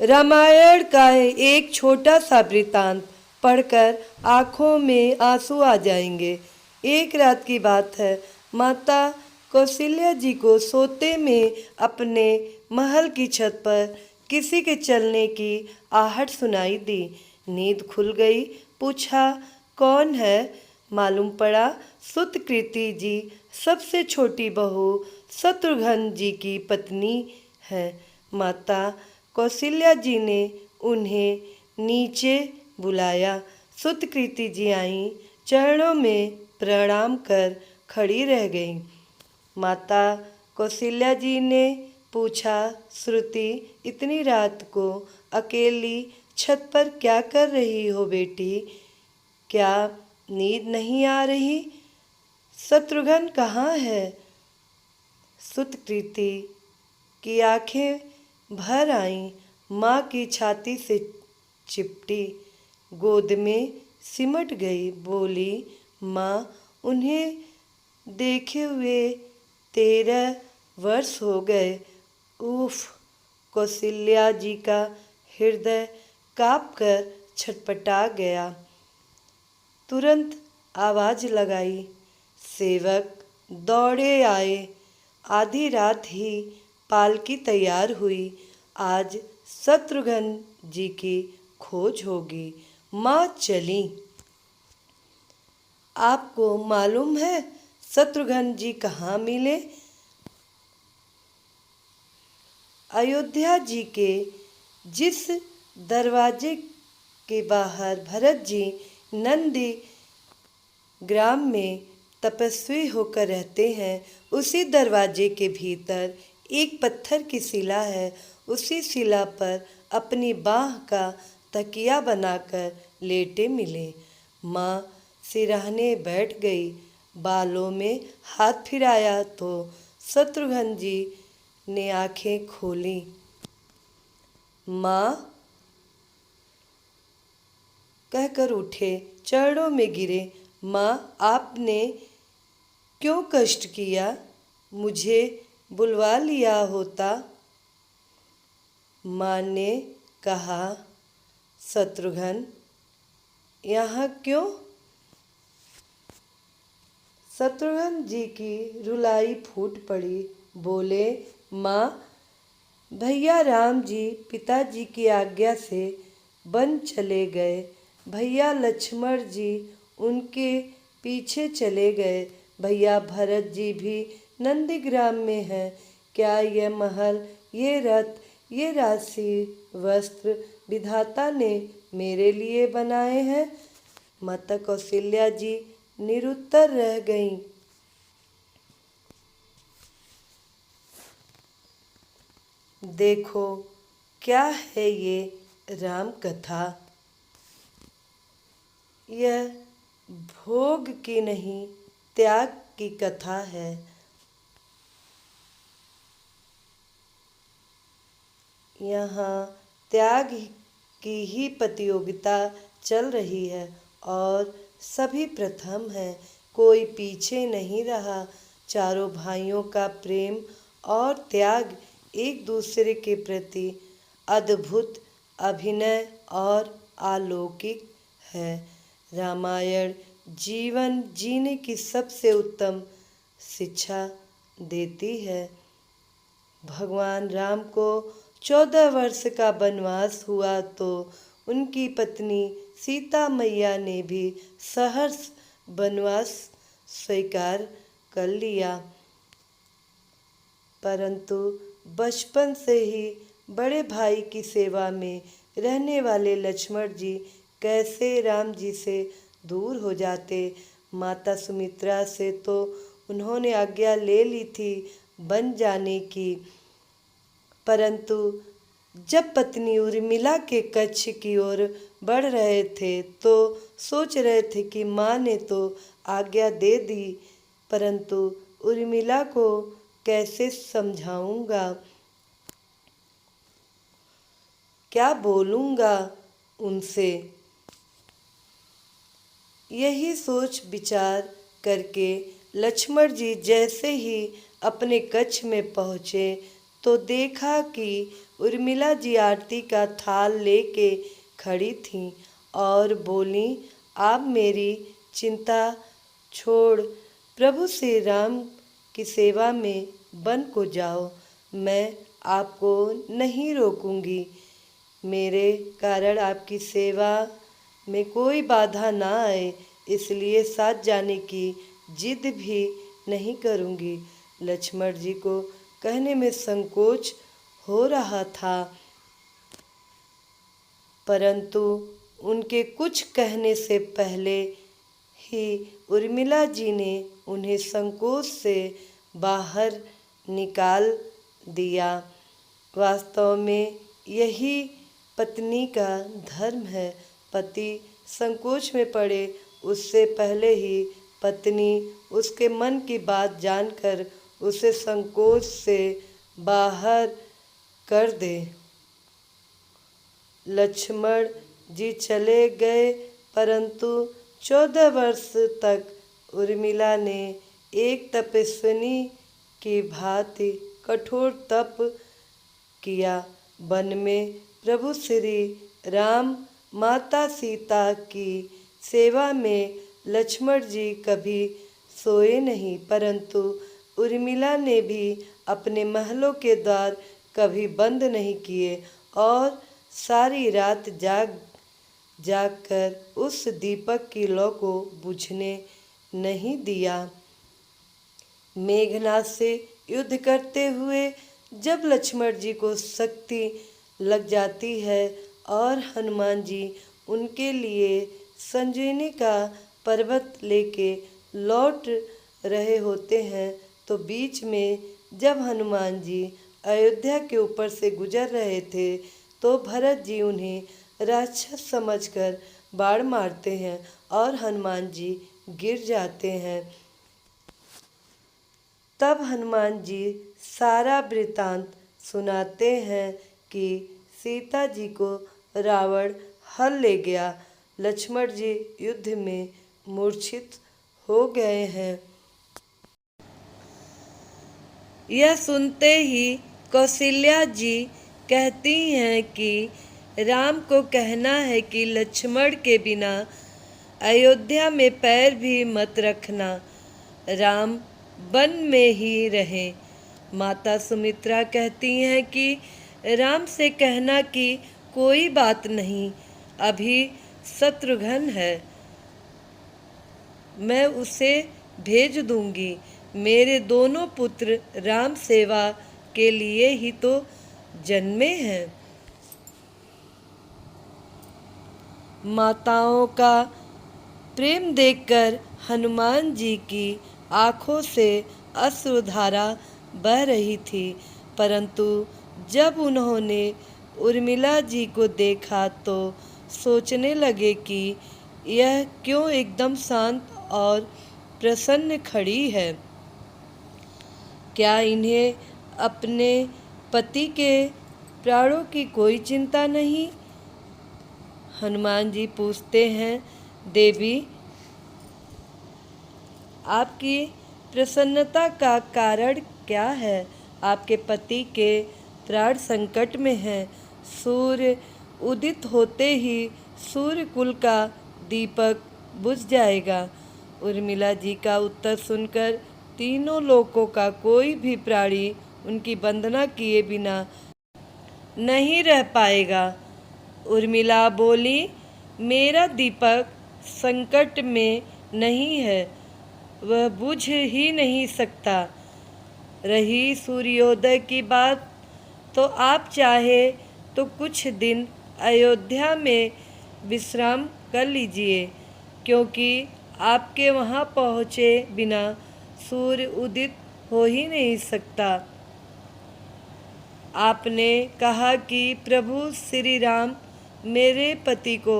रामायण का एक छोटा सा वृतांत पढ़कर आंखों में आंसू आ जाएंगे। एक रात की बात है। माता कौशल्या जी को सोते में अपने महल की छत पर किसी के चलने की आहट सुनाई दी। नींद खुल गई। पूछा, कौन है? मालूम पड़ा सुतकृति जी, सबसे छोटी बहू शत्रुघ्न जी की पत्नी है। माता कौशल्या जी ने उन्हें नीचे बुलाया। सुतकृति जी आईं, चरणों में प्रणाम कर खड़ी रह गईं। माता कौशल्या जी ने पूछा, श्रुति, इतनी रात को अकेली छत पर क्या कर रही हो बेटी? क्या नींद नहीं आ रही? शत्रुघ्न कहाँ है? सुतकृति की आंखें भर आईं। माँ की छाती से चिपटी, गोद में सिमट गई। बोली, माँ, उन्हें देखे हुए 13 वर्ष हो गए। उफ! कौशल्या जी का हृदय काँप कर छटपटा गया। तुरंत आवाज़ लगाई। सेवक दौड़े आए। आधी रात ही पालकी तैयार हुई। आज शत्रुघ्न जी की खोज होगी। माँ चली। आपको मालूम है शत्रुघ्न जी कहाँ मिले? अयोध्या जी के जिस दरवाजे के बाहर भरत जी नंदी ग्राम में तपस्वी होकर रहते हैं, उसी दरवाजे के भीतर एक पत्थर की शिला है। उसी शिला पर अपनी बाह का तकिया बनाकर लेटे मिले। माँ सिरहाने बैठ गई। बालों में हाथ फिराया तो शत्रुघ्न जी ने आंखें खोली। माँ कहकर उठे, चरणों में गिरे। माँ, आपने क्यों कष्ट किया? मुझे बुलवा लिया होता। माँ ने कहा, शत्रुघ्न यहाँ क्यों? शत्रुघ्न जी की रुलाई फूट पड़ी। बोले, माँ, भैया राम जी पिताजी की आज्ञा से वन चले गए। भैया लक्ष्मण जी उनके पीछे चले गए। भैया भरत जी भी नंदीग्राम में हैं। क्या यह महल, ये रथ, ये राशि वस्त्र विधाता ने मेरे लिए बनाए हैं? माता कौशल्या जी निरुत्तर रह गईं। देखो, क्या है ये राम कथा? यह भोग की नहीं, त्याग की कथा है। यहाँ त्याग की ही प्रतियोगिता चल रही है और सभी प्रथम हैं। कोई पीछे नहीं रहा। चारों भाइयों का प्रेम और त्याग एक दूसरे के प्रति अद्भुत, अभिनय और अलौकिक है। रामायण जीवन जीने की सबसे उत्तम शिक्षा देती है। भगवान राम को 14 वर्ष का वनवास हुआ तो उनकी पत्नी सीता मैया ने भी सहर्ष वनवास स्वीकार कर लिया। परंतु बचपन से ही बड़े भाई की सेवा में रहने वाले लक्ष्मण जी कैसे राम जी से दूर हो जाते। माता सुमित्रा से तो उन्होंने आज्ञा ले ली थी वन जाने की, परंतु जब पत्नी उर्मिला के कक्ष की ओर बढ़ रहे थे तो सोच रहे थे कि माँ ने तो आज्ञा दे दी, परंतु उर्मिला को कैसे समझाऊंगा, क्या बोलूँगा उनसे। यही सोच विचार करके लक्ष्मण जी जैसे ही अपने कक्ष में पहुँचे तो देखा कि उर्मिला जी आरती का थाल लेके खड़ी थीं और बोली, आप मेरी चिंता छोड़ प्रभु श्री राम की सेवा में बन को जाओ, मैं आपको नहीं रोकूंगी। मेरे कारण आपकी सेवा में कोई बाधा ना आए, इसलिए साथ जाने की जिद भी नहीं करूंगी। लक्ष्मण जी को कहने में संकोच हो रहा था, परंतु उनके कुछ कहने से पहले ही उर्मिला जी ने उन्हें संकोच से बाहर निकाल दिया। वास्तव में यही पत्नी का धर्म है। पति संकोच में पड़े उससे पहले ही पत्नी उसके मन की बात जानकर उसे संकोच से बाहर कर दे। लक्ष्मण जी चले गए, परंतु 14 वर्ष तक उर्मिला ने एक तपस्विनी की भांति कठोर तप किया। वन में प्रभु श्री राम माता सीता की सेवा में लक्ष्मण जी कभी सोए नहीं, परंतु उर्मिला ने भी अपने महलों के द्वार कभी बंद नहीं किए और सारी रात जागकर उस दीपक की लौ को बुझने नहीं दिया। मेघनाथ से युद्ध करते हुए जब लक्ष्मण जी को शक्ति लग जाती है और हनुमान जी उनके लिए संजीवनी का पर्वत लेके लौट रहे होते हैं, तो बीच में जब हनुमान जी अयोध्या के ऊपर से गुजर रहे थे, तो भरत जी उन्हें राक्षस समझकर बाण मारते हैं और हनुमान जी गिर जाते हैं। तब हनुमान जी सारा वृतांत सुनाते हैं कि सीता जी को रावण हल ले गया, लक्ष्मण जी युद्ध में मूर्छित हो गए हैं। यह सुनते ही कौशल्या जी कहती हैं कि राम को कहना है कि लक्ष्मण के बिना अयोध्या में पैर भी मत रखना, राम वन में ही रहें। माता सुमित्रा कहती हैं कि राम से कहना कि कोई बात नहीं, अभी शत्रुघ्न है, मैं उसे भेज दूंगी। मेरे दोनों पुत्र राम सेवा के लिए ही तो जन्मे हैं। माताओं का प्रेम देखकर हनुमान जी की आँखों से अश्रुधारा बह रही थी, परंतु जब उन्होंने उर्मिला जी को देखा तो सोचने लगे कि यह क्यों एकदम शांत और प्रसन्न खड़ी है। क्या इन्हें अपने पति के प्राणों की कोई चिंता नहीं? हनुमान जी पूछते हैं, देवी आपकी प्रसन्नता का कारण क्या है? आपके पति के प्राण संकट में हैं। सूर्य उदित होते ही सूर्य कुल का दीपक बुझ जाएगा। उर्मिला जी का उत्तर सुनकर तीनों लोकों का कोई भी प्राणी उनकी वंदना किए बिना नहीं रह पाएगा। उर्मिला बोली, मेरा दीपक संकट में नहीं है, वह बुझ ही नहीं सकता। रही सूर्योदय की बात, तो आप चाहे तो कुछ दिन अयोध्या में विश्राम कर लीजिए, क्योंकि आपके वहाँ पहुँचे बिना सूर्य उदित हो ही नहीं सकता। आपने कहा कि प्रभु श्री राम मेरे पति को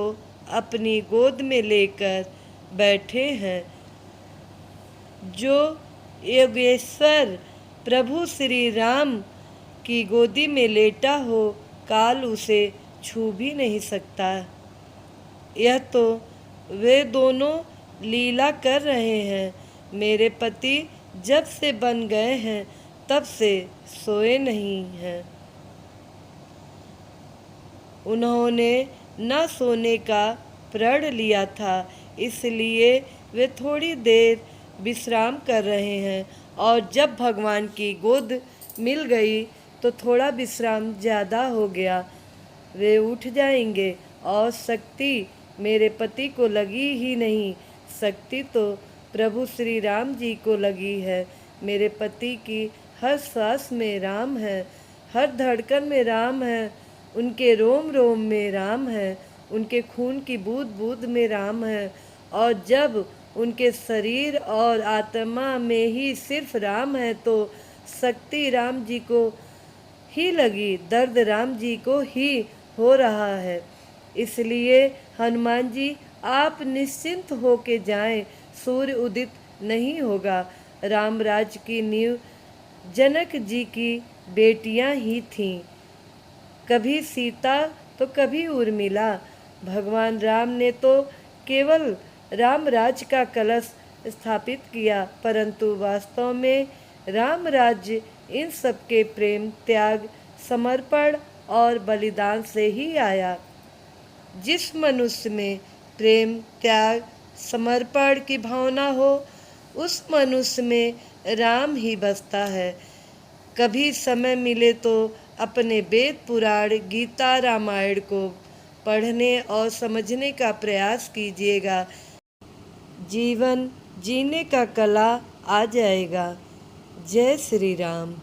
अपनी गोद में लेकर बैठे हैं। जो योगेश्वर प्रभु श्री राम की गोदी में लेटा हो, काल उसे छू भी नहीं सकता। यह तो वे दोनों लीला कर रहे हैं। मेरे पति जब से बन गए हैं, तब से सोए नहीं हैं। उन्होंने न सोने का प्रण लिया था, इसलिए वे थोड़ी देर विश्राम कर रहे हैं, और जब भगवान की गोद मिल गई तो थोड़ा विश्राम ज़्यादा हो गया। वे उठ जाएंगे। और शक्ति मेरे पति को लगी ही नहीं, शक्ति तो प्रभु श्री राम जी को लगी है। मेरे पति की हर सांस में राम है, हर धड़कन में राम है, उनके रोम रोम में राम है, उनके खून की बूंद बूंद में राम है। और जब उनके शरीर और आत्मा में ही सिर्फ राम है तो शक्ति राम जी को ही लगी, दर्द राम जी को ही हो रहा है। इसलिए हनुमान जी आप निश्चिंत होके जाएं, सूर्य उदित नहीं होगा। रामराज की नींव जनक जी की बेटियां ही थीं, कभी सीता तो कभी उर्मिला। भगवान राम ने तो केवल रामराज का कलश स्थापित किया, परंतु वास्तव में राम राज्य इन सबके प्रेम, त्याग, समर्पण और बलिदान से ही आया। जिस मनुष्य में प्रेम, त्याग, समर्पण की भावना हो, उस मनुष्य में राम ही बसता है। कभी समय मिले तो अपने वेद पुराण, गीता, रामायण को पढ़ने और समझने का प्रयास कीजिएगा। जीवन जीने का कला आ जाएगा। जय श्री राम।